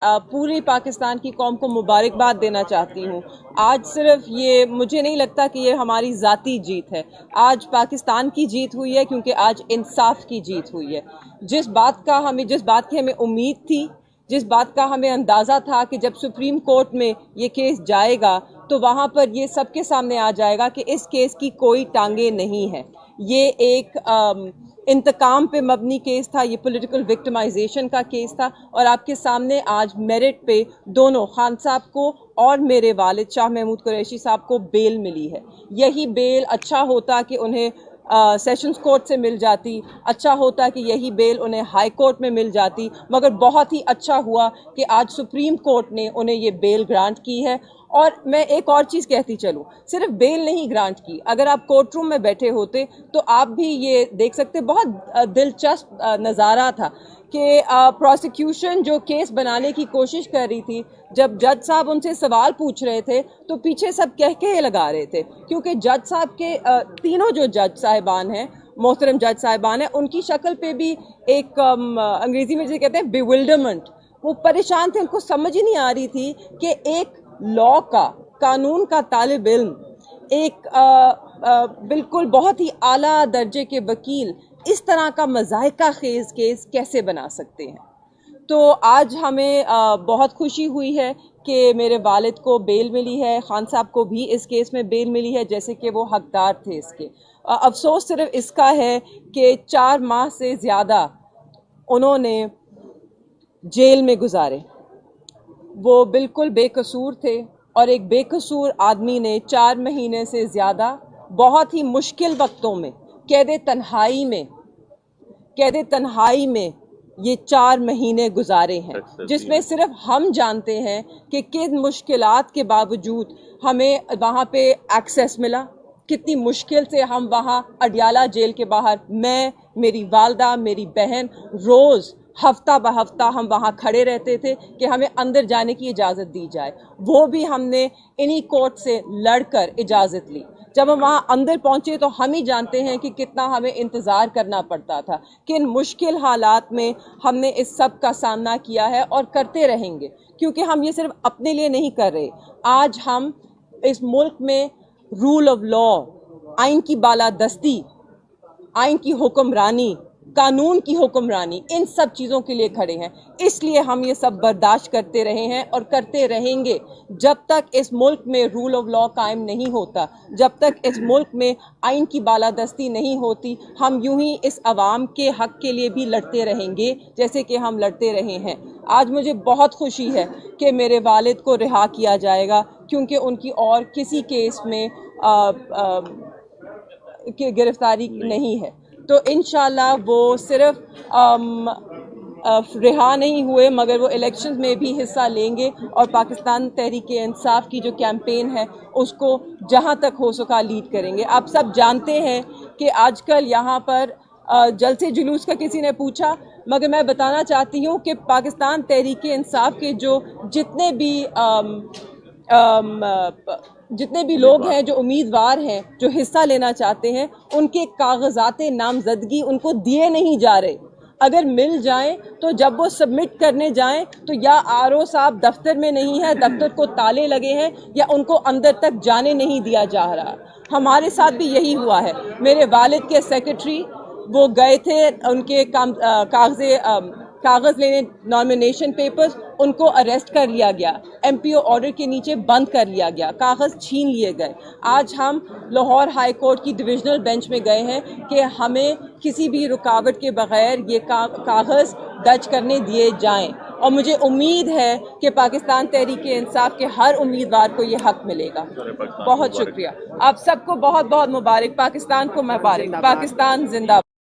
पूरी पाकिस्तान की कौम को मुबारकबाद देना चाहती हूँ। आज सिर्फ ये मुझे नहीं लगता कि ये हमारी ज़ाती जीत है, आज पाकिस्तान की जीत हुई है, क्योंकि आज इंसाफ की जीत हुई है। जिस बात की हमें उम्मीद थी, जिस बात का हमें अंदाज़ा था कि जब सुप्रीम कोर्ट में ये केस जाएगा तो वहाँ पर ये सबके सामने आ जाएगा कि इस केस की कोई टांगे नहीं है। ये एक इंतकाम पे मबनी केस था, ये पॉलिटिकल विक्टिमाइजेशन का केस था, और आपके सामने आज मेरिट पे दोनों खान साहब को और मेरे वालिद शाह महमूद कुरैशी साहब को बेल मिली है। यही बेल अच्छा होता कि उन्हें सेशंस कोर्ट से मिल जाती, अच्छा होता कि यही बेल उन्हें हाई कोर्ट में मिल जाती, मगर बहुत ही अच्छा हुआ कि आज सुप्रीम कोर्ट ने उन्हें ये बेल ग्रांट की है। और मैं एक और चीज़ कहती चलूँ, सिर्फ बेल नहीं ग्रांट की, अगर आप कोर्ट रूम में बैठे होते तो आप भी ये देख सकते, बहुत दिलचस्प नज़ारा था कि प्रोसिक्यूशन जो केस बनाने की कोशिश कर रही थी, जब जज साहब उनसे सवाल पूछ रहे थे तो पीछे सब कह लगा रहे थे, क्योंकि जज साहब के तीनों जो जज साहिबान हैं, मोहतरम जज साहिबान हैं, उनकी शक्ल पे भी एक अंग्रेज़ी में जिसे कहते हैं बिविल्डरमेंट, वो परेशान थे, उनको समझ ही नहीं आ रही थी कि एक लॉ का, कानून का तालिब इल्म, एक बिल्कुल बहुत ही आला दर्जे के वकील इस तरह का मज़ाहिका खेज केस कैसे बना सकते हैं। तो आज हमें बहुत खुशी हुई है कि मेरे वालिद को बेल मिली है, खान साहब को भी इस केस में बेल मिली है, जैसे कि वो हकदार थे इसके। अफसोस सिर्फ इसका है कि 4 माह से ज़्यादा उन्होंने जेल में गुजारे। वो बिल्कुल बेकसूर थे, और एक बेकसूर आदमी ने 4 महीने से ज़्यादा बहुत ही मुश्किल वक्तों में कैद तन्हाई में ये 4 महीने गुजारे हैं, जिसमें सिर्फ हम जानते हैं कि किन मुश्किलात के बावजूद हमें वहाँ पे एक्सेस मिला, कितनी मुश्किल से हम वहाँ अडियाला जेल के बाहर, मैं, मेरी वालदा, मेरी बहन, रोज़ हफ्ता ब हफ्ता हम वहाँ खड़े रहते थे कि हमें अंदर जाने की इजाज़त दी जाए। वो भी हमने इन्हीं कोर्ट से लड़कर इजाज़त ली। जब हम वहाँ अंदर पहुँचे तो हम ही जानते हैं कि कितना हमें इंतज़ार करना पड़ता था, किन मुश्किल हालात में हमने इस सब का सामना किया है और करते रहेंगे, क्योंकि हम ये सिर्फ अपने लिए नहीं कर रहे। आज हम इस मुल्क में रूल ऑफ लॉ, आइन की बालादस्ती, आइन की हुक्मरानी, कानून की हुक्मरानी, इन सब चीज़ों के लिए खड़े हैं। इसलिए हम ये सब बर्दाश्त करते रहे हैं और करते रहेंगे जब तक इस मुल्क में रूल ऑफ लॉ कायम नहीं होता, जब तक इस मुल्क में आइन की बालादस्ती नहीं होती। हम यूं ही इस अवाम के हक़ के लिए भी लड़ते रहेंगे जैसे कि हम लड़ते रहे हैं। आज मुझे बहुत खुशी है कि मेरे वालिद को रिहा किया जाएगा, क्योंकि उनकी और किसी केस में गिरफ्तारी नहीं है। तो इंशाल्लाह वो सिर्फ रिहा नहीं हुए, मगर वो इलेक्शंस में भी हिस्सा लेंगे और पाकिस्तान तहरीक इंसाफ की जो कैंपेन है उसको जहां तक हो सका लीड करेंगे। आप सब जानते हैं कि आजकल यहाँ पर जलसे जुलूस का किसी ने पूछा, मगर मैं बताना चाहती हूँ कि पाकिस्तान तहरीक इंसाफ के जो जितने भी लोग हैं, जो उम्मीदवार हैं, जो हिस्सा लेना चाहते हैं, उनके कागजात नामजदगी उनको दिए नहीं जा रहे। अगर मिल जाएं तो जब वो सबमिट करने जाएं तो या आरओ साहब दफ्तर में नहीं है, दफ्तर को ताले लगे हैं, या उनको अंदर तक जाने नहीं दिया जा रहा। हमारे साथ भी यही हुआ है। मेरे वालिद के सेक्रेटरी वो गए थे उनके कागज़ लेने, नॉमिनेशन पेपर्स, उनको अरेस्ट कर लिया गया, एमपीओ ऑर्डर के नीचे बंद कर लिया गया, कागज़ छीन लिए गए। आज हम लाहौर हाई कोर्ट की डिविजनल बेंच में गए हैं कि हमें किसी भी रुकावट के बगैर ये कागज़ दर्ज करने दिए जाएं, और मुझे उम्मीद है कि पाकिस्तान तहरीक इंसाफ के हर उम्मीदवार को ये हक मिलेगा। बहुत शुक्रिया। आप सबको बहुत बहुत मुबारक, पाकिस्तान को मुबारक, पाकिस्तान जिंदाबाद।